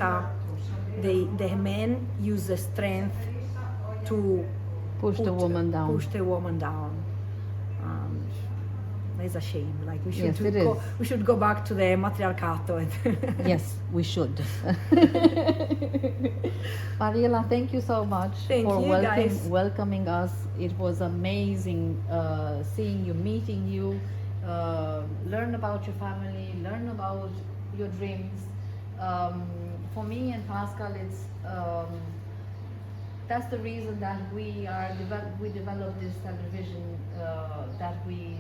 [SPEAKER 3] the men use the strength to
[SPEAKER 1] Push the woman down.
[SPEAKER 3] Push the woman down. It's a shame. Like we should
[SPEAKER 1] Yes, it is.
[SPEAKER 3] we should go back to the matriarcato.
[SPEAKER 1] Yes, we should. Mariella, thank you so much
[SPEAKER 3] Thank
[SPEAKER 1] for
[SPEAKER 3] you, guys.
[SPEAKER 1] welcoming us. It was amazing seeing you, meeting you, learn about your family, learn about your dreams. For me and Pascal, it's that's the reason that we developed this television that we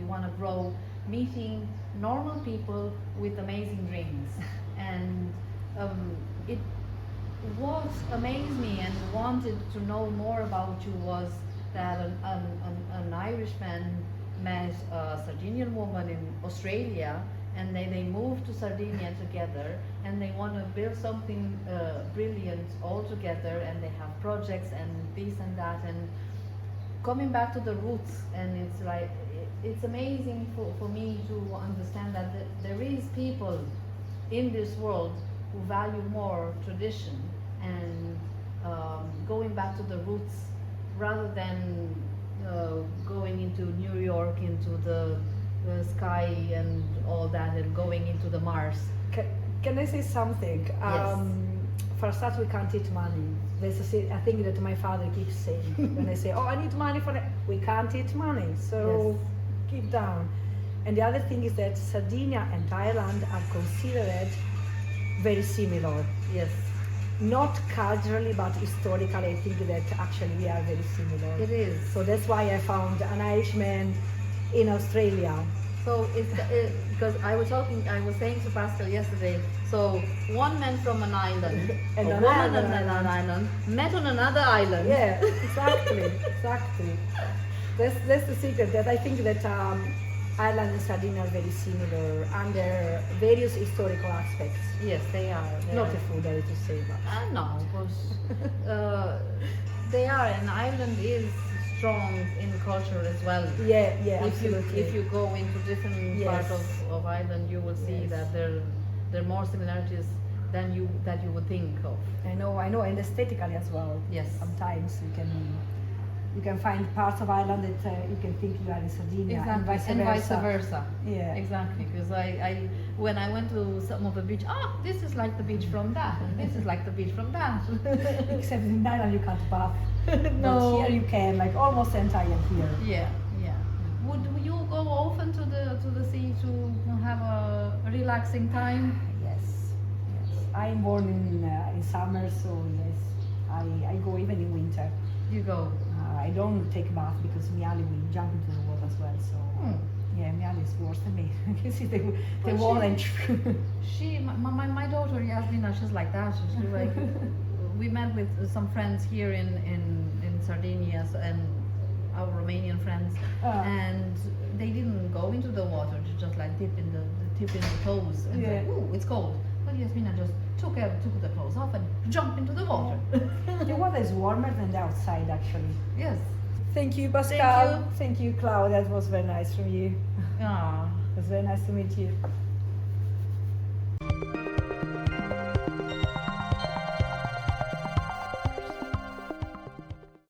[SPEAKER 1] want to grow, meeting normal people with amazing dreams. And it what amazed me and wanted to know more about you was that an Irishman met a Sardinian woman in Australia, and they moved to Sardinia together, and they want to build something brilliant all together, and they have projects and this and that, and coming back to the roots. And it's like it's amazing for me to understand that there is people in this world who value more tradition and going back to the roots rather than going into New York, into the sky and all that, and going into the Mars.
[SPEAKER 3] Can I say something?
[SPEAKER 1] Yes.
[SPEAKER 3] For a start, we can't eat money. There's a thing that my father keeps saying when I say, "Oh, I need money for that." We can't eat money, so keep down. And the other thing is that Sardinia and Ireland are considered very similar.
[SPEAKER 1] Yes,
[SPEAKER 3] Not culturally, but historically, I think that actually we are very similar.
[SPEAKER 1] it is.
[SPEAKER 3] So that's why I found an Irishman in Australia.
[SPEAKER 1] So it's because I was saying to Pascal yesterday. So one man from an island,
[SPEAKER 3] And
[SPEAKER 1] a
[SPEAKER 3] an
[SPEAKER 1] woman on
[SPEAKER 3] island.
[SPEAKER 1] an island, met on another island.
[SPEAKER 3] Yeah, exactly. That's the secret. That I think that Ireland and Sardinia are very similar under various historical aspects.
[SPEAKER 1] Yes, they are.
[SPEAKER 3] Not the food, I have to say, but
[SPEAKER 1] No, because they are, and Ireland is strong in culture as well.
[SPEAKER 3] yeah,
[SPEAKER 1] If
[SPEAKER 3] absolutely.
[SPEAKER 1] you go into different
[SPEAKER 3] Yes.
[SPEAKER 1] parts of Ireland, you will see
[SPEAKER 3] Yes.
[SPEAKER 1] that there are more similarities than you would think of.
[SPEAKER 3] I know, and aesthetically as well.
[SPEAKER 1] Yes.
[SPEAKER 3] Sometimes you can find parts of Ireland that you can think you are in Sardinia, and vice versa. Yeah.
[SPEAKER 1] Exactly, because I when I went to some of the beach, this is like the beach from that, and this is like the beach from that.
[SPEAKER 3] Except in Ireland you can't bath.
[SPEAKER 1] No.
[SPEAKER 3] But here you can, like almost entire here.
[SPEAKER 1] Yeah. Would you go often to the sea to have a relaxing time?
[SPEAKER 3] Yes. I'm born in summer, so yes, I go even in winter.
[SPEAKER 1] You go.
[SPEAKER 3] I don't take bath because Miali will jump into the water as well. So yeah, Miali is worse than me. You can see the
[SPEAKER 1] But
[SPEAKER 3] wall
[SPEAKER 1] she-
[SPEAKER 3] and
[SPEAKER 1] my daughter Yasmina, she's like that. She's like, we met with some friends here in Sardinia and our Romanian friends, and they didn't go into the water. They just like dip in the toes and say, "Ooh, it's cold." But Yasmina just took the clothes off and jumped into the water.
[SPEAKER 3] the water is warmer than the outside actually.
[SPEAKER 1] Yes.
[SPEAKER 3] Thank you, Pascal.
[SPEAKER 1] you.
[SPEAKER 3] Thank you, Claudia. That was very nice from you.
[SPEAKER 1] Ah.
[SPEAKER 3] It was very nice to meet you.